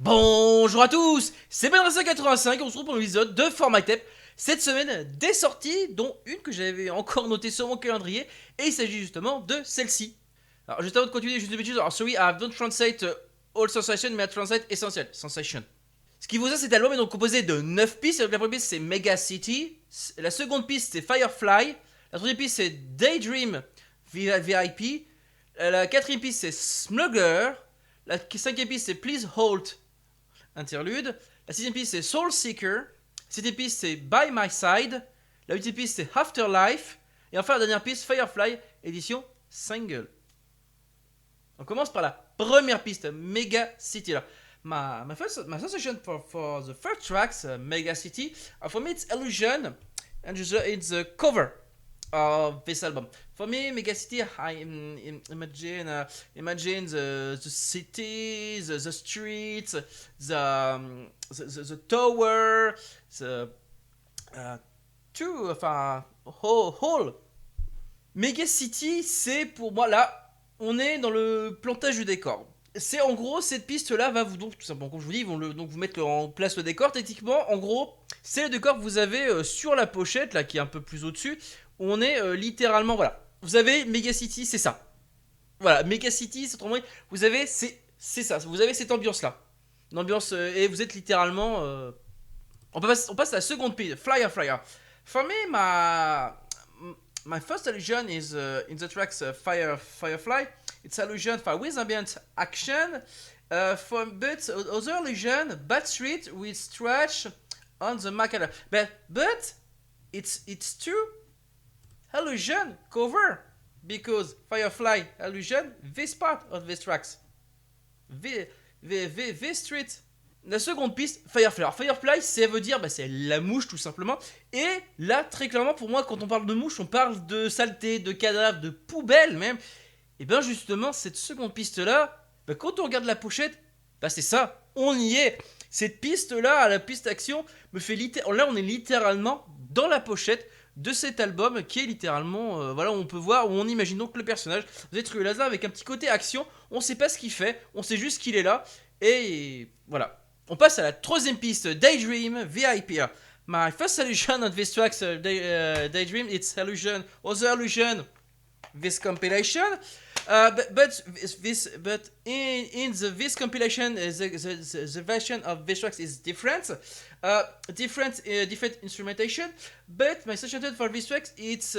Bonjour à tous, c'est Benrasa85, on se retrouve pour l'épisode de Format Tape. Cette semaine, des sorties, dont une que j'avais encore notée sur mon calendrier, et il s'agit justement de celle-ci. Alors, juste avant de continuer, juste une bêtise, alors sorry, I don't translate all sensation, mais I translate essential, sensation. Ce qui vous a, cet album est donc composé de 9 pistes, donc la première piste c'est Mega City, la seconde piste c'est Firefly, la troisième piste c'est Daydream VIP, la quatrième piste c'est Smuggler, la cinquième piste c'est Please Halt interlude. La sixième piste c'est Soul Seeker. La septième piste c'est By My Side. La huitième piste c'est Afterlife. Et enfin la dernière piste Firefly édition single. On commence par la première piste, Mega City. Là. My suggestion for the first tracks, Mega City, for me it's Illusion, and it's the cover of this album. For me, Mega City, I imagine the cities, the streets, the tower, the whole. Mega City, c'est pour moi là, on est dans le plantage du décor. C'est en gros cette piste là va vous donc tout simplement comme je vous dis ils vont donc vous mettre en place le décor. Techniquement en gros c'est le décor que vous avez sur la pochette là qui est un peu plus au dessus où on est littéralement voilà. Vous avez Mega City, c'est ça. Voilà, Mega City, c'est autrement dit, vous avez c'est ça, vous avez cette ambiance là. Une ambiance et vous êtes littéralement on passe à la seconde piste, Flyer. For me my first illusion is in the tracks Firefly. It's illusion for with ambient action. But other illusion, Bad Street with stretch on the Macala. But it's two illusion cover because Firefly illusion this part of this tracks. This street. La seconde piste, Firefly. Alors, Firefly, ça veut dire, c'est la mouche tout simplement. Et là, très clairement, pour moi, quand on parle de mouche, on parle de saleté, de cadavre, de poubelle même. Et bien justement, cette seconde piste-là, quand on regarde la pochette, c'est ça, on y est. Cette piste-là, la piste action, me fait là, on est littéralement dans la pochette de cet album qui est littéralement, voilà, où on peut voir, où on imagine donc le personnage. Vous êtes le hasard avec un petit côté action, on sait pas ce qu'il fait, on sait juste qu'il est là. Et voilà. On passe à la troisième piste, Daydream VIP. My first illusion on this track, Daydream, it's illusion, other illusion, this compilation. But in this compilation, the version of this tracks is different. Different instrumentation. But my suggestion for this tracks, it's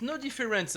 no different.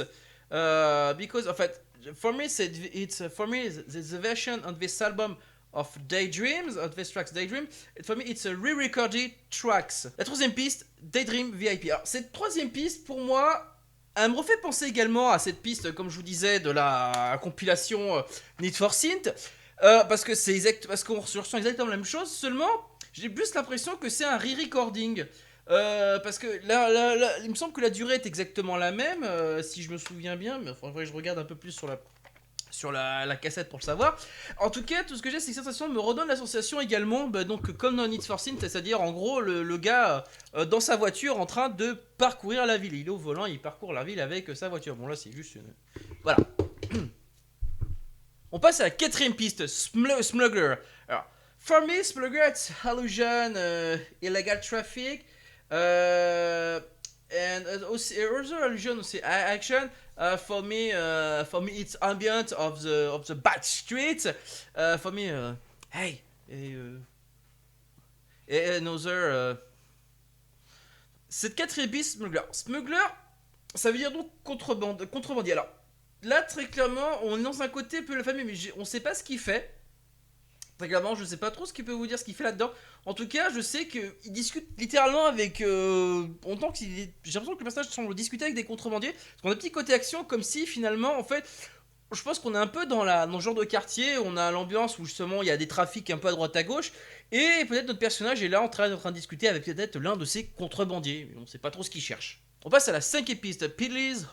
Because of it, for me, the version on this album of Daydreams, of this tracks Daydream, for me it's a re-recorded tracks. La troisième piste, Daydream VIP. Alors cette troisième piste, pour moi, elle me refait penser également à cette piste, comme je vous disais, de la compilation Need for Synth, parce qu'on ressent exactement la même chose, seulement j'ai plus l'impression que c'est un re-recording. Parce que là, il me semble que la durée est exactement la même, si je me souviens bien, mais il faudrait que je regarde un peu plus sur la cassette pour le savoir. En tout cas, tout ce que j'ai, c'est que cette sensation me redonne la sensation également, donc comme dans Need for Synth, c'est-à-dire en gros le gars dans sa voiture en train de parcourir la ville. Il est au volant, il parcourt la ville avec sa voiture. Bon là, c'est juste une... Voilà. On passe à la quatrième piste, Smuggler. Alors, for me, Smuggler, it's illusion, illegal traffic. And also illusion aussi action. For me, it's ambient of the bad streets. For me, hey, another. Cette quatrième piste, Smuggler, ça veut dire donc contrebandier. Alors là, très clairement, on est dans un côté un peu la famille, mais on sait pas ce qu'il fait. Très clairement, je sais pas trop ce qu'il peut vous dire, ce qu'il fait là-dedans. En tout cas, je sais qu'il discute littéralement avec. On entend j'ai l'impression que le personnage semble discuter avec des contrebandiers. Parce qu'on a un petit côté action, comme si finalement, en fait, je pense qu'on est un peu dans le genre de quartier. On a l'ambiance où justement il y a des trafics un peu à droite à gauche. Et peut-être notre personnage est là en train de discuter avec peut-être l'un de ses contrebandiers. Mais on sait pas trop ce qu'il cherche. On passe à la cinquième piste. Please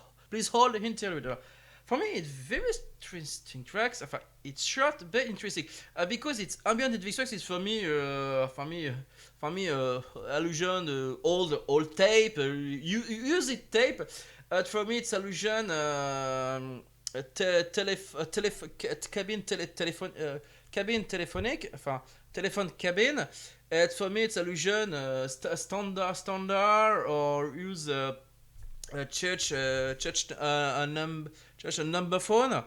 hold interlude. For me, it's very interesting tracks. It's short but interesting because it's ambient. These tracks is for me, illusion, old tape, use it tape. For me, it's illusion, cabine téléphonique, enfin téléphone cabine. And for me, it's illusion standard or use church a number phone.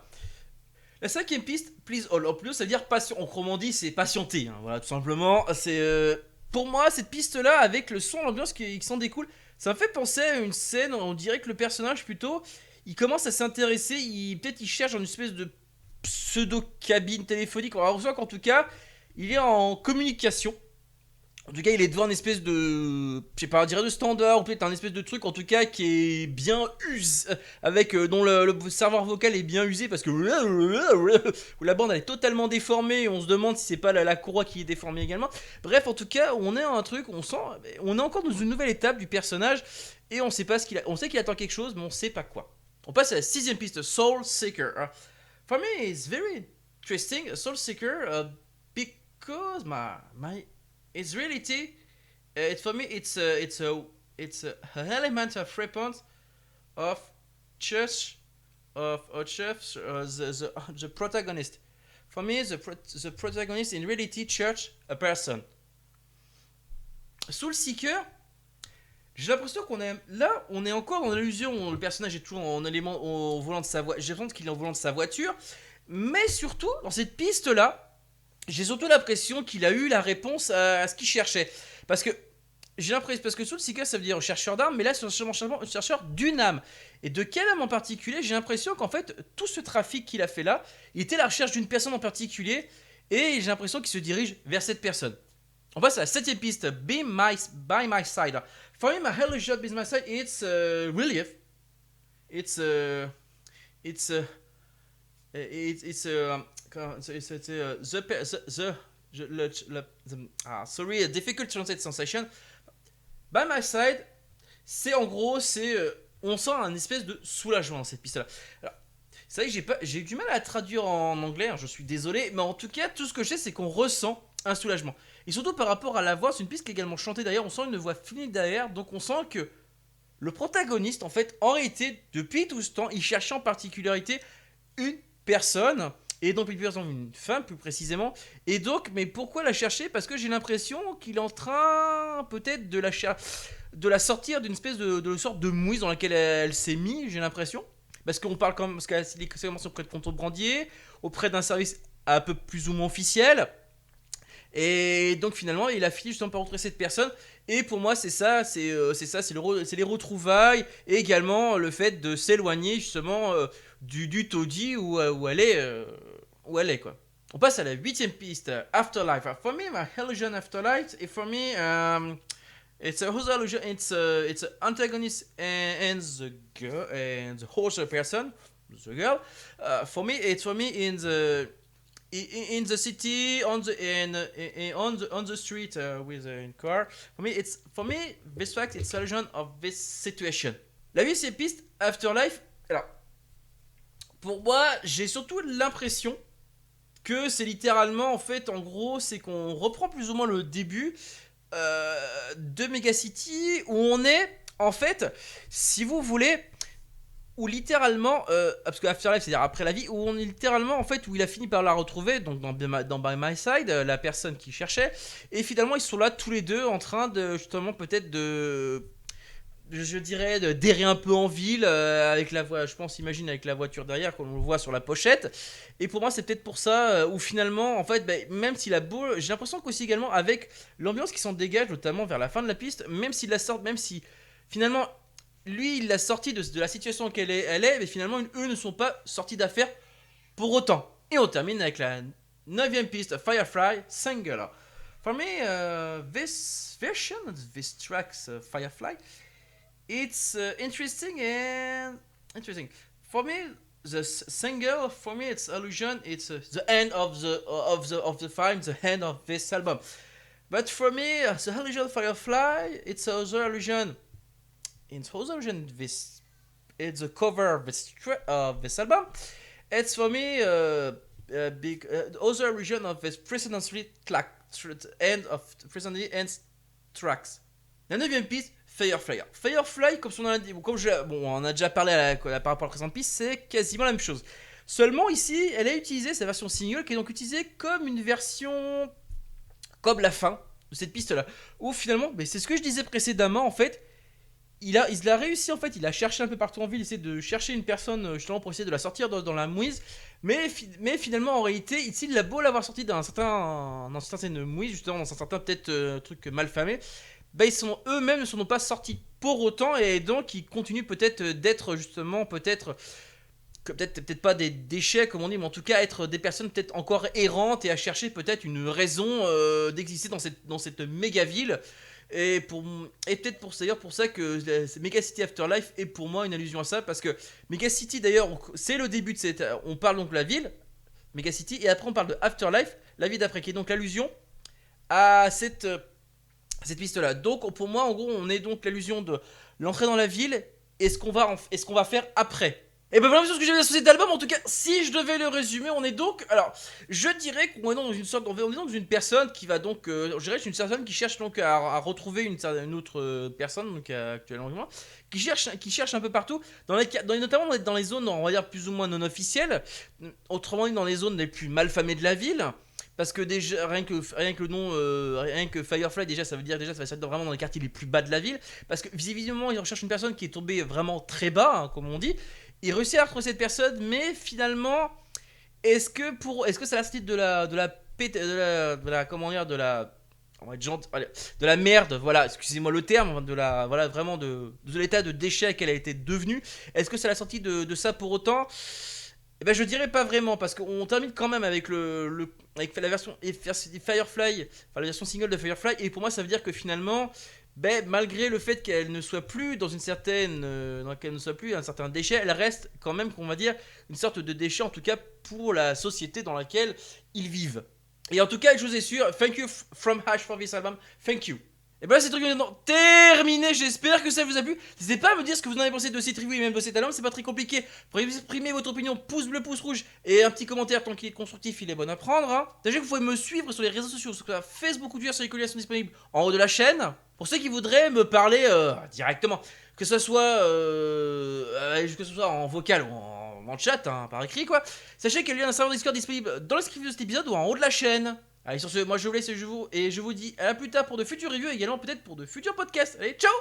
La cinquième piste, please all. En plus, ça veut dire passion. En romandie, c'est patienter. Hein, voilà, tout simplement. C'est pour moi cette piste-là, avec le son, l'ambiance qui s'en découle, ça me fait penser à une scène. On dirait que le personnage plutôt, il commence à s'intéresser. Peut-être il cherche dans une espèce de pseudo cabine téléphonique. On reçoit qu'en tout cas, il est en communication. En tout cas, il est devant une espèce de, je sais pas, on dirait de standard ou peut-être un espèce de truc en tout cas qui est bien usé, avec dont le serveur vocal est bien usé parce que où la bande elle est totalement déformée. On se demande si c'est pas la courroie qui est déformée également. Bref, en tout cas, on est à un truc, on est encore dans une nouvelle étape du personnage et on sait pas ce qu'il a, on sait qu'il attend quelque chose, mais on sait pas quoi. On passe à la sixième piste, Soul Seeker. For me, it's very interesting, Soul Seeker, because my it's reality. For me, it's a element of response of church of church the protagonist. For me, the protagonist in reality church a person. Soul Seeker, j'ai l'impression qu'on est là, on est encore dans l'illusion. Le personnage est toujours en élément au volant de sa voiture. J'ai l'impression qu'il est en volant de sa voiture, mais surtout dans cette piste là. J'ai surtout l'impression qu'il a eu la réponse à ce qu'il cherchait. Parce que j'ai l'impression, parce que Soul Seeker ça veut dire chercheur d'âme, mais là c'est un chercheur d'une âme. Et de quelle âme en particulier? J'ai l'impression qu'en fait tout ce trafic qu'il a fait là, il était à la recherche d'une personne en particulier, et j'ai l'impression qu'il se dirige vers cette personne. On passe à la septième piste, by my side. For him, a hello shot by my side, it's relief. It's sorry, a difficult to translate sensation. By my side, c'est en gros, on sent un espèce de soulagement dans cette piste-là. Alors, c'est vrai que j'ai eu du mal à la traduire en anglais, hein, je suis désolé, mais en tout cas, tout ce que je sais, c'est qu'on ressent un soulagement. Et surtout par rapport à la voix, c'est une piste qui est également chantée d'ailleurs, on sent une voix finie derrière, donc on sent que le protagoniste, en fait, en réalité, depuis tout ce temps, il cherchait en particularité une personne, et donc une femme plus précisément. Et donc, mais pourquoi la chercher? Parce que j'ai l'impression qu'il est en train peut-être de la sortir d'une espèce de sorte de mouise dans laquelle elle s'est mise, j'ai l'impression. Parce qu'on parle quand même, parce qu'elle est commencée auprès de contrebrandier, auprès d'un service un peu plus ou moins officiel. Et donc finalement, il a fini justement par rencontrer cette personne. Et pour moi, c'est les retrouvailles et également le fait de s'éloigner justement du taudis où elle est quoi. On passe à la huitième piste, Afterlife. For me, my illusion Afterlife, et for me, it's a whose illusion. It's an antagonist and the girl and the other person, the girl. For me in the city on the street with a car. For me this fact it's illusion of this situation. La huitième piste, Afterlife. Alors pour moi, j'ai surtout l'impression que c'est littéralement, en fait, en gros, c'est qu'on reprend plus ou moins le début de Megacity, où on est, en fait, si vous voulez, où littéralement, parce que Afterlife, c'est-à-dire après la vie, où on est littéralement, en fait, où il a fini par la retrouver, donc dans By My Side, la personne qu'il cherchait, et finalement, ils sont là tous les deux en train de, justement, peut-être je dirais d'errer un peu en ville avec la voie, je pense, imagine avec la voiture derrière comme on le voit sur la pochette. Et pour moi c'est peut-être pour ça où finalement en fait même s'il a beau, j'ai l'impression qu'aussi également avec l'ambiance qui s'en dégage notamment vers la fin de la piste, même s'il la sort, même si finalement lui il l'a sorti de la situation qu'elle est, mais finalement eux ne sont pas sortis d'affaire pour autant. Et on termine avec la neuvième piste, Firefly Singular. For me, this version of this track, Firefly, it's interesting. For me, the single, for me, it's illusion. It's the end of the film, the end of this album. But for me, the illusion Firefly, it's other illusion. It's other illusion. It's the cover of this album. It's for me big other illusion of this precedent end of precedent end tracks. La neuvième piste, Firefly. Firefly, comme son nom l'indique, bon, on a déjà parlé par rapport à la présente piste, c'est quasiment la même chose. Seulement ici, elle a utilisé sa version single, qui est donc utilisée comme une version, comme la fin de cette piste-là. Où finalement, mais c'est ce que je disais précédemment, en fait, il a réussi, en fait, il a cherché un peu partout en ville, il essaie de chercher une personne justement pour essayer de la sortir dans la mouise. Mais finalement, en réalité, ici, il a beau l'avoir sorti dans une certaine mouise, justement, dans un certain peut-être truc malfamé, bah, eux-mêmes ne sont pas sortis pour autant, et donc ils continuent peut-être d'être justement, peut-être pas des déchets comme on dit, mais en tout cas être des personnes peut-être encore errantes et à chercher peut-être une raison d'exister dans cette méga ville. Et peut-être d'ailleurs pour ça que Mega City Afterlife est pour moi une allusion à ça, parce que Mega City d'ailleurs c'est le début de on parle donc de la ville Mega City, et après on parle de Afterlife, la vie d'après, qui est donc l'allusion à cette piste là. Donc pour moi en gros on est donc l'allusion de l'entrée dans la ville et ce qu'on va faire après. Et ben voilà ce que j'avais associé d'album. En tout cas, si je devais le résumer, on est donc, alors je dirais qu'on est dans une sorte, on est dans une personne qui va donc, je dirais une personne qui cherche donc à retrouver une autre personne, donc actuellement, qui cherche un peu partout, notamment dans les zones, on va dire plus ou moins non officielles, autrement dit dans les zones les plus malfamées de la ville. Parce que déjà, rien que le nom, rien que Firefly, déjà, ça veut dire, ça va être vraiment dans les quartiers les plus bas de la ville. Parce que visiblement, ils recherchent une personne qui est tombée vraiment très bas, hein, comme on dit. Ils réussissent à retrouver cette personne, mais finalement, est-ce que c'est la sortie comment dire, on va être gentil, allez, de la merde, voilà, excusez-moi le terme, voilà, vraiment de l'état de déchet qu'elle a été devenue. Est-ce que c'est la sortie de ça pour autant? Eh ben je dirais pas vraiment, parce qu'on termine quand même avec avec la version Firefly, enfin la version single de Firefly, et pour moi ça veut dire que finalement, ben, malgré le fait qu'elle ne soit plus dans qu'elle ne soit plus un certain déchet, elle reste quand même, on va dire, une sorte de déchet, en tout cas pour la société dans laquelle ils vivent. Et en tout cas, je vous assure, thank you from Hash for this album, thank you. Et ben là, c'est terminé, j'espère que ça vous a plu. N'hésitez pas à me dire ce que vous en avez pensé de cette review et même de cet album, c'est pas très compliqué. Pour exprimer votre opinion, pouce bleu, pouce rouge et un petit commentaire tant qu'il est constructif, il est bon à prendre. Hein. Sachez que vous pouvez me suivre sur les réseaux sociaux, sur Facebook ou Twitter, sur les colis sont disponibles en haut de la chaîne. Pour ceux qui voudraient me parler directement, que ce soit en vocal ou en chat, hein, par écrit quoi, sachez qu'il y a un serveur Discord disponible dans la description de cet épisode ou en haut de la chaîne. Allez, sur ce, moi je vous laisse et je vous dis à plus tard pour de futures reviews et également peut-être pour de futurs podcasts. Allez, ciao!